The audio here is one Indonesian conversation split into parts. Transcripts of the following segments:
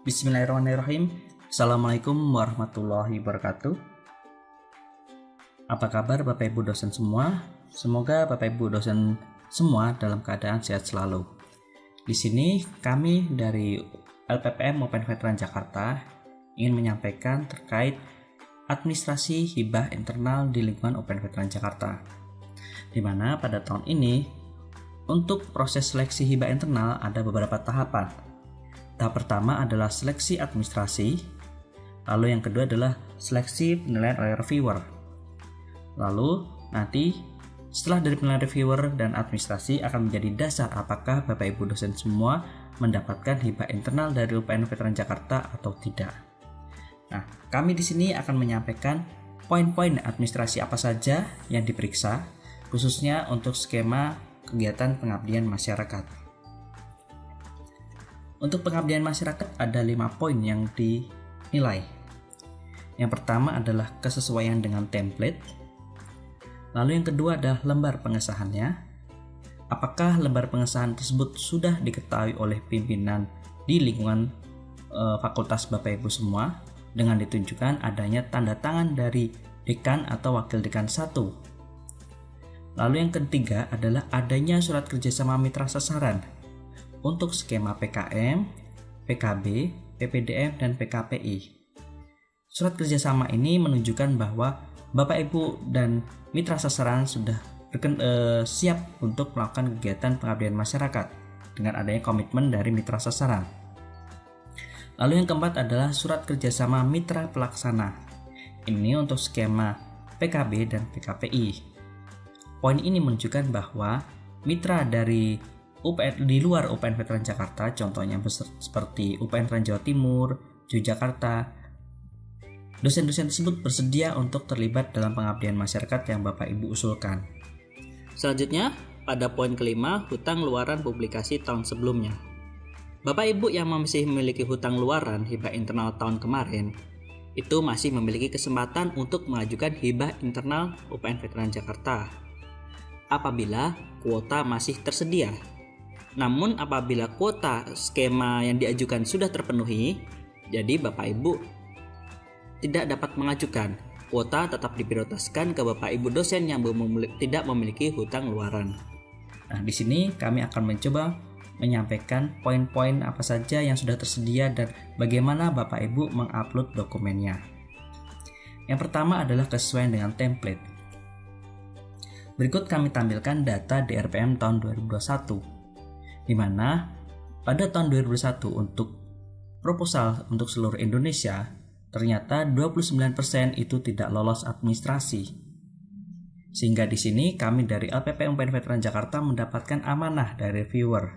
Bismillahirrahmanirrahim. Assalamualaikum warahmatullahi wabarakatuh. Apa kabar Bapak Ibu dosen semua? Semoga Bapak Ibu dosen semua dalam keadaan sehat selalu. Di sini kami dari LPPM Open Veteran Jakarta ingin menyampaikan terkait administrasi hibah internal di lingkungan Open Veteran Jakarta. Di mana pada tahun ini untuk proses seleksi hibah internal ada beberapa tahapan. Tahap pertama adalah seleksi administrasi, lalu yang kedua adalah seleksi penilaian oleh reviewer. Lalu nanti setelah dari penilaian reviewer dan administrasi akan menjadi dasar apakah Bapak Ibu dosen semua mendapatkan hibah internal dari UPN Veteran Jakarta atau tidak. Nah, kami di sini akan menyampaikan poin-poin administrasi apa saja yang diperiksa, khususnya untuk skema kegiatan pengabdian masyarakat. Untuk pengabdian masyarakat ada 5 poin yang dinilai. Yang pertama adalah kesesuaian dengan template. Lalu yang kedua adalah lembar pengesahannya. Apakah lembar pengesahan tersebut sudah diketahui oleh pimpinan di lingkungan fakultas Bapak Ibu semua dengan ditunjukkan adanya tanda tangan dari dekan atau wakil dekan 1. Lalu yang ketiga adalah adanya surat kerjasama mitra sasaran untuk skema PKM, PKB, PPDM, dan PKPI. Surat kerjasama ini menunjukkan bahwa Bapak Ibu dan mitra sasaran sudah siap untuk melakukan kegiatan pengabdian masyarakat dengan adanya komitmen dari mitra sasaran. Lalu yang keempat adalah surat kerjasama mitra pelaksana. Ini untuk skema PKB dan PKPI. Poin ini menunjukkan bahwa mitra dari UPN di luar UPN Veteran Jakarta, contohnya seperti UPN Veteran Jawa Timur, Yogyakarta, dosen-dosen tersebut bersedia untuk terlibat dalam pengabdian masyarakat yang Bapak Ibu usulkan. Selanjutnya, pada poin kelima, hutang luaran publikasi tahun sebelumnya. Bapak Ibu yang masih memiliki hutang luaran hibah internal tahun kemarin, itu masih memiliki kesempatan untuk mengajukan hibah internal UPN Veteran Jakarta apabila kuota masih tersedia. Namun apabila kuota skema yang diajukan sudah terpenuhi, jadi Bapak Ibu tidak dapat mengajukan. Kuota tetap diprioritaskan ke Bapak Ibu dosen yang tidak memiliki hutang luaran. Nah, di sini kami akan mencoba menyampaikan poin-poin apa saja yang sudah tersedia dan bagaimana Bapak Ibu mengupload dokumennya. Yang pertama adalah kesesuaian dengan template. Berikut kami tampilkan data DRPM tahun 2021. Di mana pada tahun 2021 untuk proposal untuk seluruh Indonesia ternyata 29% itu tidak lolos administrasi. Sehingga di sini kami dari LPPM Open Veteran Jakarta mendapatkan amanah dari reviewer,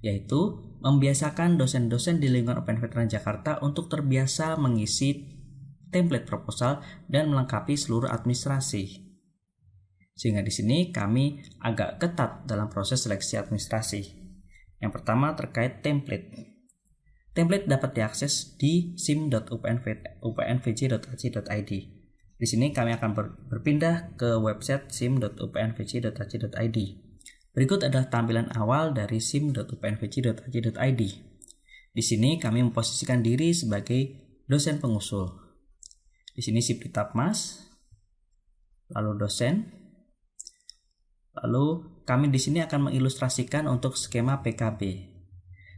yaitu membiasakan dosen-dosen di lingkungan Open Veteran Jakarta untuk terbiasa mengisi template proposal dan melengkapi seluruh administrasi. Sehingga di sini kami agak ketat dalam proses seleksi administrasi. Yang pertama terkait template. Template dapat diakses di sim.upnvj.ac.id. Di sini kami akan berpindah ke website sim.upnvj.ac.id. Berikut adalah tampilan awal dari sim.upnvj.ac.id. Di sini kami memposisikan diri sebagai dosen pengusul. Di sini Siptitapmas, lalu dosen. Lalu kami di sini akan mengilustrasikan untuk skema PKB.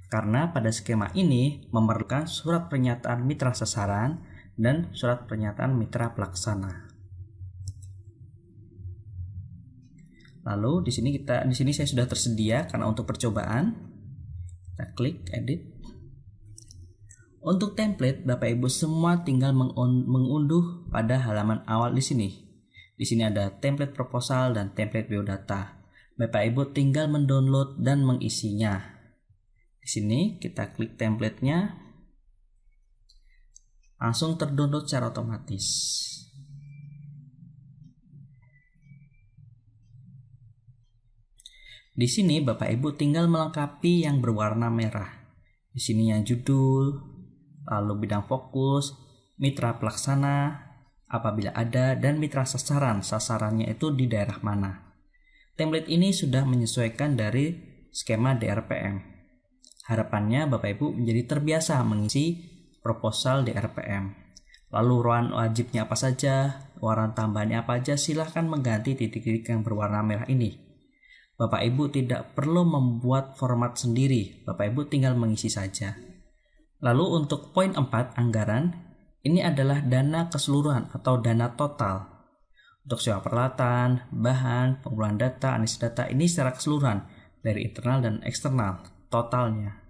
Karena pada skema ini memerlukan surat pernyataan mitra sasaran dan surat pernyataan mitra pelaksana. Lalu di sini saya sudah tersedia karena untuk percobaan. Kita klik edit. Untuk template Bapak Ibu semua tinggal mengunduh pada halaman awal di sini. Di sini ada template proposal dan template biodata. Bapak Ibu tinggal mendownload dan mengisinya. Di sini kita klik templatenya, langsung terdownload secara otomatis. Di sini Bapak Ibu tinggal melengkapi yang berwarna merah. Di sini yang judul, lalu bidang fokus, mitra pelaksana, apabila ada, dan mitra sasaran, sasarannya itu di daerah mana. Template ini sudah menyesuaikan dari skema DRPM. Harapannya Bapak Ibu menjadi terbiasa mengisi proposal di RPM. Lalu warna wajibnya apa saja, warna tambahannya apa aja, silahkan mengganti titik-titik yang berwarna merah ini. Bapak Ibu tidak perlu membuat format sendiri, Bapak Ibu tinggal mengisi saja. Lalu untuk poin 4 anggaran, ini adalah dana keseluruhan atau dana total. Untuk sewa peralatan, bahan, pengumpulan data, analisis data ini secara keseluruhan dari internal dan eksternal, totalnya.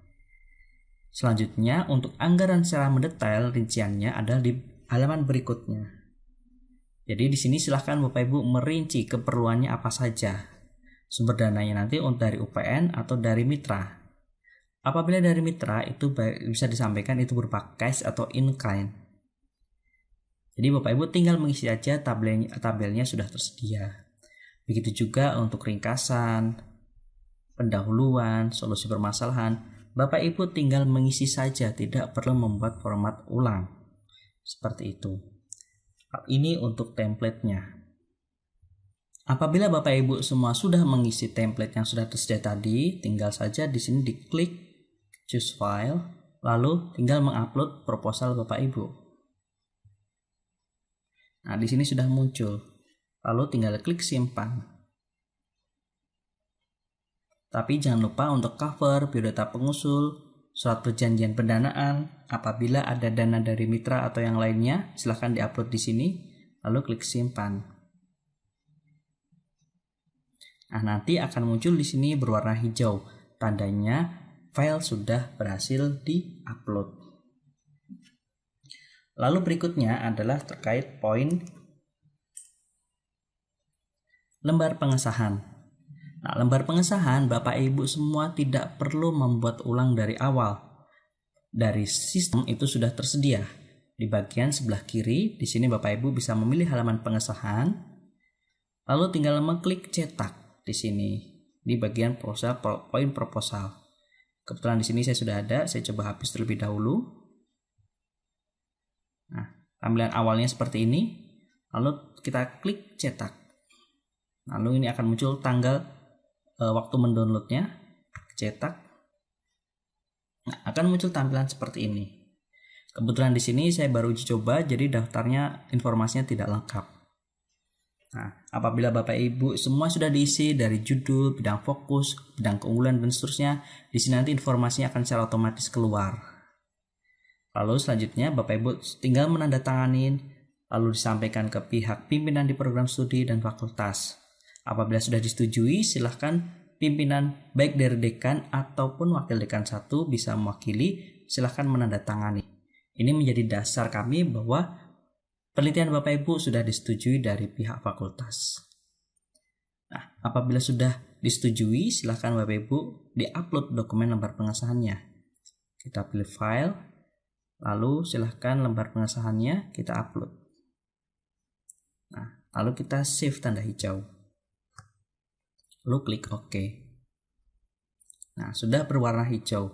Selanjutnya, untuk anggaran secara mendetail rinciannya adalah di halaman berikutnya. Jadi di sini silahkan Bapak Ibu merinci keperluannya apa saja. Sumber dananya nanti dari UPN atau dari mitra. Apabila dari mitra itu bisa disampaikan itu berupa cash atau in kind. Jadi Bapak Ibu tinggal mengisi saja tabelnya sudah tersedia. Begitu juga untuk ringkasan, pendahuluan, solusi permasalahan. Bapak Ibu tinggal mengisi saja, tidak perlu membuat format ulang. Seperti itu. Ini untuk template-nya. Apabila Bapak Ibu semua sudah mengisi template yang sudah tersedia tadi, tinggal saja di sini diklik choose file, lalu tinggal mengupload proposal Bapak Ibu. Nah, di sini sudah muncul. Lalu tinggal klik simpan. Tapi jangan lupa untuk cover, biodata pengusul, surat perjanjian pendanaan. Apabila ada dana dari mitra atau yang lainnya, silahkan diupload di sini, lalu klik simpan. Nah, nanti akan muncul di sini berwarna hijau, tandanya file sudah berhasil diupload. Lalu berikutnya adalah terkait poin lembar pengesahan. Nah, lembar pengesahan Bapak Ibu semua tidak perlu membuat ulang dari awal. Dari sistem itu sudah tersedia. Di bagian sebelah kiri, di sini Bapak Ibu bisa memilih halaman pengesahan. Lalu tinggal mengklik cetak di sini di bagian poin proposal. Kebetulan di sini saya sudah ada, saya coba hapus terlebih dahulu. Nah, tampilan awalnya seperti ini. Lalu kita klik cetak. Lalu ini akan muncul tanggal waktu mendownloadnya, cetak. Nah, akan muncul tampilan seperti ini. Kebetulan di sini saya baru uji coba, jadi daftarnya informasinya tidak lengkap. Nah, apabila Bapak Ibu semua sudah diisi dari judul, bidang fokus, bidang keunggulan dan seterusnya, di sini nanti informasinya akan secara otomatis keluar. Lalu selanjutnya Bapak Ibu tinggal menandatangani, lalu disampaikan ke pihak pimpinan di program studi dan fakultas. Apabila sudah disetujui, silahkan pimpinan baik dari dekan ataupun wakil dekan 1 bisa mewakili, silahkan menandatangani. Ini menjadi dasar kami bahwa penelitian Bapak Ibu sudah disetujui dari pihak fakultas. Nah, apabila sudah disetujui, silahkan Bapak Ibu diupload dokumen lembar pengesahannya. Kita pilih file, lalu silahkan lembar pengesahannya kita upload. Nah, lalu kita save tanda hijau. Lalu klik OK. Nah, sudah berwarna hijau.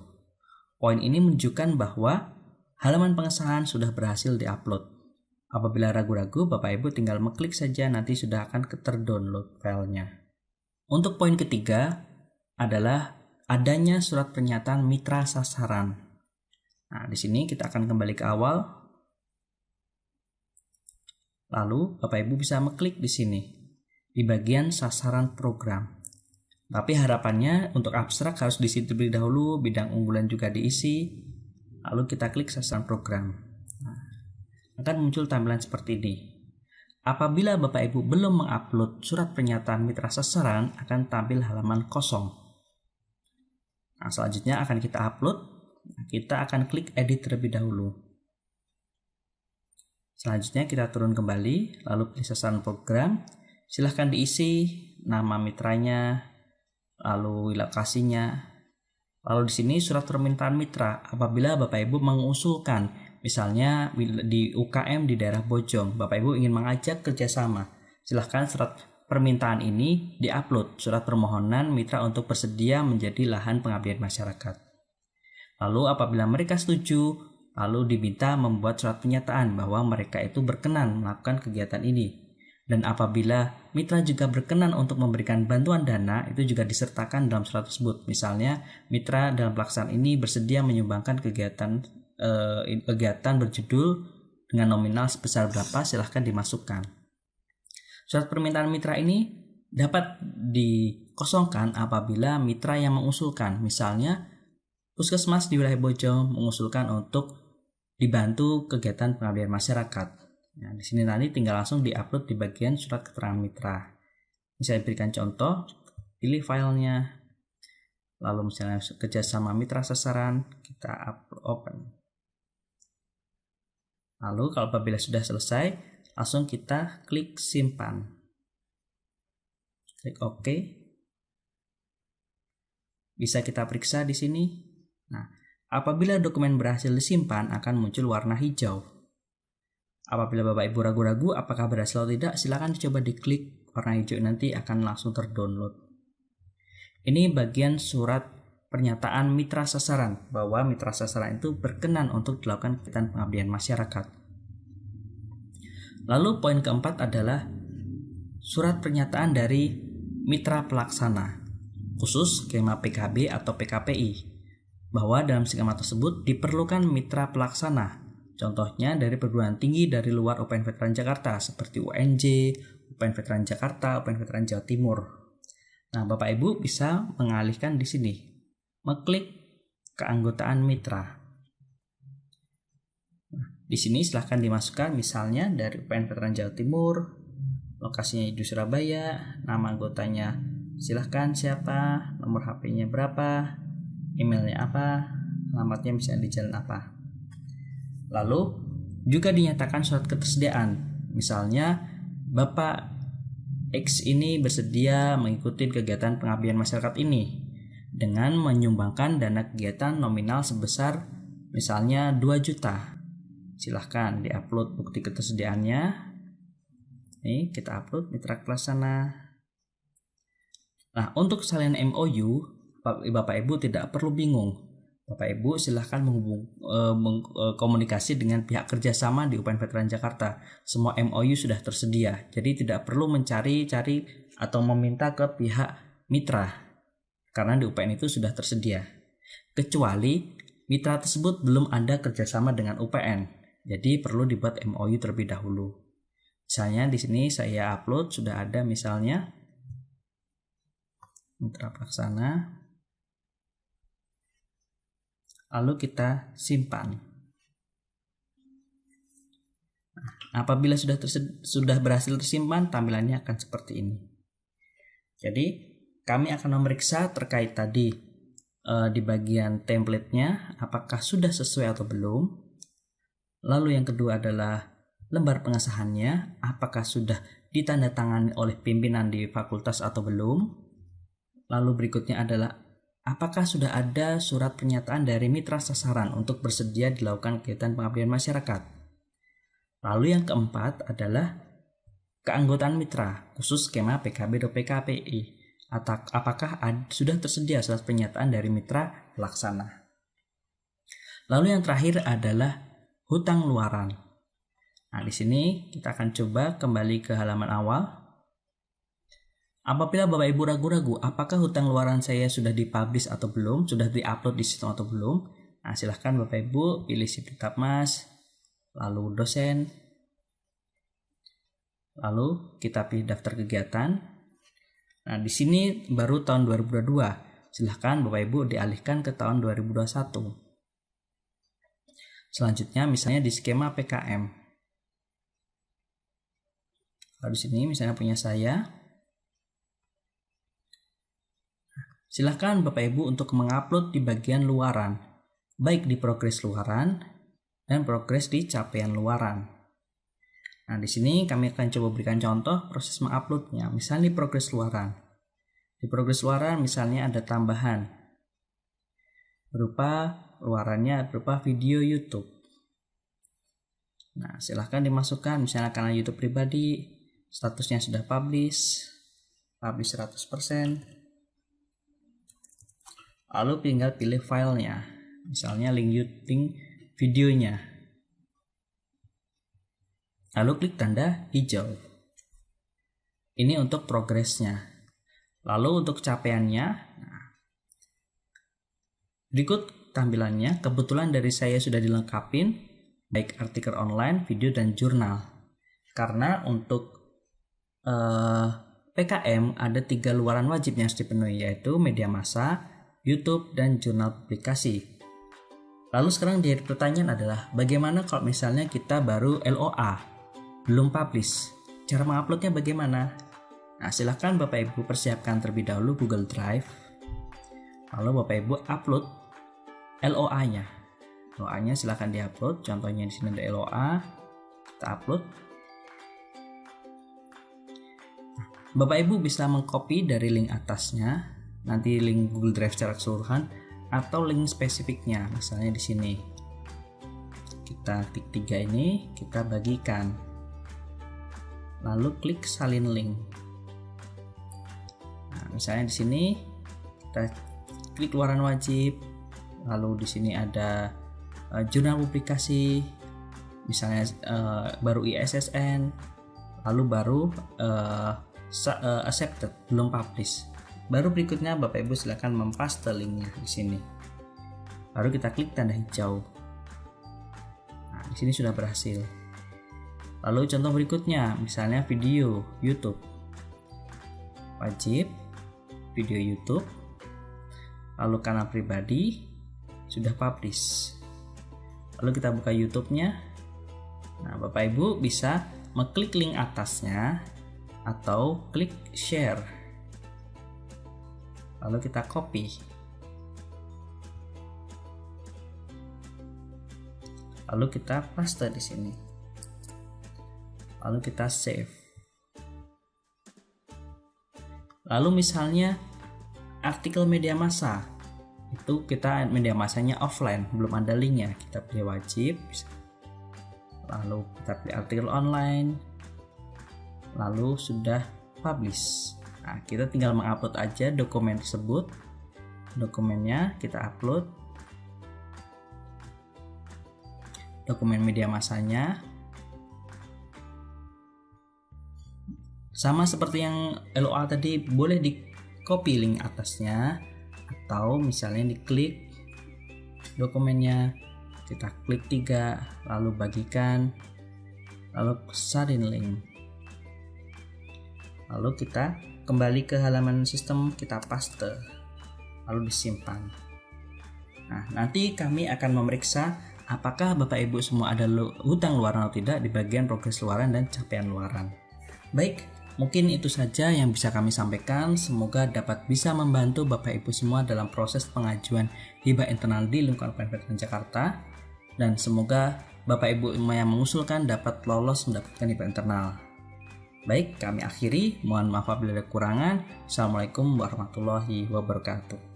Poin ini menunjukkan bahwa halaman pengesahan sudah berhasil diupload. Apabila ragu-ragu, Bapak Ibu tinggal mengklik saja, nanti sudah akan terdownload filenya. Untuk poin ketiga adalah adanya surat pernyataan mitra sasaran. Nah, di sini kita akan kembali ke awal. Lalu Bapak Ibu bisa mengklik di sini di bagian sasaran program. Tapi harapannya untuk abstrak harus diisi terlebih dahulu, bidang unggulan juga diisi. Lalu kita klik sasaran program. Nah, akan muncul tampilan seperti ini. Apabila Bapak Ibu belum mengupload surat pernyataan mitra sasaran, akan tampil halaman kosong. Nah, selanjutnya akan kita upload. Kita akan klik edit terlebih dahulu. Selanjutnya kita turun kembali, lalu pilih sasaran program. Silahkan diisi nama mitranya, lalu lokasinya. Lalu di sini surat permintaan mitra. Apabila Bapak Ibu mengusulkan, misalnya di UKM di daerah Bojong, Bapak Ibu ingin mengajak kerjasama, silahkan surat permintaan ini diupload, surat permohonan mitra untuk bersedia menjadi lahan pengabdian masyarakat. Lalu apabila mereka setuju, lalu diminta membuat surat pernyataan bahwa mereka itu berkenan melakukan kegiatan ini. Dan apabila mitra juga berkenan untuk memberikan bantuan dana, itu juga disertakan dalam surat tersebut. Misalnya, mitra dalam pelaksanaan ini bersedia menyumbangkan kegiatan berjudul dengan nominal sebesar berapa, silahkan dimasukkan. Surat permintaan mitra ini dapat dikosongkan apabila mitra yang mengusulkan, misalnya Puskesmas di wilayah Bojong mengusulkan untuk dibantu kegiatan pengabdian masyarakat. Nah, di sini nanti tinggal langsung diupload di bagian surat keterangan mitra. Ini saya berikan contoh, pilih filenya, lalu misalnya kerjasama mitra sasaran, kita open. Lalu kalau apabila sudah selesai, langsung kita klik simpan. Klik OK. Bisa kita periksa di sini. Nah, apabila dokumen berhasil disimpan akan muncul warna hijau. Apabila Bapak Ibu ragu-ragu apakah berhasil atau tidak, silakan coba diklik warna hijau, nanti akan langsung terdownload. Ini bagian surat pernyataan mitra sasaran, bahwa mitra sasaran itu berkenan untuk dilakukan kegiatan pengabdian masyarakat. Lalu poin keempat adalah surat pernyataan dari mitra pelaksana, khusus skema PKB atau PKPI, bahwa dalam skema tersebut diperlukan mitra pelaksana. Contohnya dari perguruan tinggi dari luar UPN Veteran Jakarta seperti UNJ, UPN Veteran Jakarta, UPN Veteran Jawa Timur. Nah, Bapak Ibu bisa mengalihkan di sini, mengklik keanggotaan mitra. Nah, di sini silahkan dimasukkan misalnya dari UPN Veteran Jawa Timur, lokasinya di Surabaya, nama anggotanya silahkan siapa, nomor HP-nya berapa, emailnya apa, alamatnya misalnya di jalan apa. Lalu juga dinyatakan surat ketersediaan, misalnya Bapak X ini bersedia mengikuti kegiatan pengabdian masyarakat ini dengan menyumbangkan dana kegiatan nominal sebesar misalnya 2 juta. Silahkan diupload bukti ketersediaannya. Nih kita upload mitra pelaksana. Nah, untuk salinan MOU, Bapak Ibu tidak perlu bingung. Bapak Ibu silahkan komunikasi dengan pihak kerjasama di UPN Veteran Jakarta. Semua MOU sudah tersedia, jadi tidak perlu mencari-cari atau meminta ke pihak mitra, karena di UPN itu sudah tersedia. Kecuali mitra tersebut belum ada kerjasama dengan UPN, jadi perlu dibuat MOU terlebih dahulu. Misalnya di sini saya upload sudah ada misalnya mitra pelaksana. Lalu kita simpan. Nah, apabila sudah berhasil tersimpan, tampilannya akan seperti ini. Jadi kami akan memeriksa terkait tadi di bagian template-nya apakah sudah sesuai atau belum. Lalu yang kedua adalah lembar pengesahannya, apakah sudah ditandatangani oleh pimpinan di fakultas atau belum. Lalu berikutnya adalah apakah sudah ada surat pernyataan dari mitra sasaran untuk bersedia dilakukan kegiatan pengabdian masyarakat. Lalu yang keempat adalah keanggotaan mitra, khusus skema PKB atau PKPI. Apakah sudah tersedia surat pernyataan dari mitra pelaksana. Lalu yang terakhir adalah hutang luaran. Nah, di sini kita akan coba kembali ke halaman awal. Apabila Bapak Ibu ragu-ragu apakah hutang luaran saya sudah dipublish atau belum, sudah diupload di sistem atau belum, nah silahkan Bapak Ibu pilih Siptidkapmas, lalu dosen, lalu kita pilih daftar kegiatan. Nah di sini baru tahun 2022, silahkan Bapak Ibu dialihkan ke tahun 2021. Selanjutnya misalnya di skema PKM. Lalu di sini misalnya punya saya. Silahkan Bapak Ibu untuk mengupload di bagian luaran, baik di progres luaran dan progres di capaian luaran. Nah, di sini kami akan coba berikan contoh proses menguploadnya. Misalnya di progres luaran. Di progres luaran misalnya ada tambahan berupa luarannya berupa video YouTube. Nah, silahkan dimasukkan misalnya kanal YouTube pribadi, statusnya sudah publish 100%. Lalu tinggal pilih filenya, misalnya link videonya. Lalu klik tanda hijau. Ini untuk progresnya. Lalu untuk capaiannya, berikut tampilannya. Kebetulan dari saya sudah dilengkapin baik artikel online, video, dan jurnal. Karena untuk PKM ada 3 luaran wajib yang harus dipenuhi, yaitu media massa, YouTube, dan jurnal publikasi. Lalu sekarang jadi pertanyaan adalah bagaimana kalau misalnya kita baru LOA, belum publish? Cara menguploadnya bagaimana? Nah, silahkan Bapak Ibu persiapkan terlebih dahulu Google Drive. Lalu Bapak Ibu upload LOA-nya. LOA-nya silahkan diupload. Contohnya di sini ada LOA. Kita upload. Bapak Ibu bisa mengcopy dari link atasnya, nanti link Google Drive secara keseluruhan, atau link spesifiknya. Misalnya di sini. Kita klik 3 ini, kita bagikan. Lalu klik salin link. Nah, misalnya di sini kita klik luaran wajib, lalu di sini ada jurnal publikasi, misalnya baru ISSN, lalu baru accepted, belum publish. Baru berikutnya Bapak Ibu silakan mempaste linknya di sini. Baru kita klik tanda hijau. Nah, di sini sudah berhasil. Lalu contoh berikutnya, misalnya video YouTube. Wajib video YouTube, lalu kanal pribadi, sudah publish. Lalu kita buka YouTube-nya. Nah, Bapak Ibu bisa mengklik link atasnya atau klik share. Lalu kita copy. Lalu kita paste di sini. Lalu kita save. Lalu misalnya artikel media massa, itu kita media massanya offline, belum ada linknya, kita pilih wajib. Lalu kita pilih artikel online, lalu sudah publish. Nah, kita tinggal mengupload aja dokumen tersebut. Dokumennya kita upload, dokumen media massanya. Sama seperti yang LOA tadi, boleh di copy link atasnya, atau misalnya diklik dokumennya, kita klik 3, lalu bagikan, lalu salin link. Lalu kita kembali ke halaman sistem, kita paste, lalu disimpan. Nah, nanti kami akan memeriksa apakah Bapak Ibu semua ada hutang luaran atau tidak di bagian progres luaran dan capaian luaran. Baik, mungkin itu saja yang bisa kami sampaikan. Semoga dapat bisa membantu Bapak Ibu semua dalam proses pengajuan hibah internal di lingkungan PNPTN Jakarta. Dan semoga Bapak Ibu yang mengusulkan dapat lolos mendapatkan hibah internal. Baik, kami akhiri. Mohon maaf apabila ada kekurangan. Assalamualaikum warahmatullahi wabarakatuh.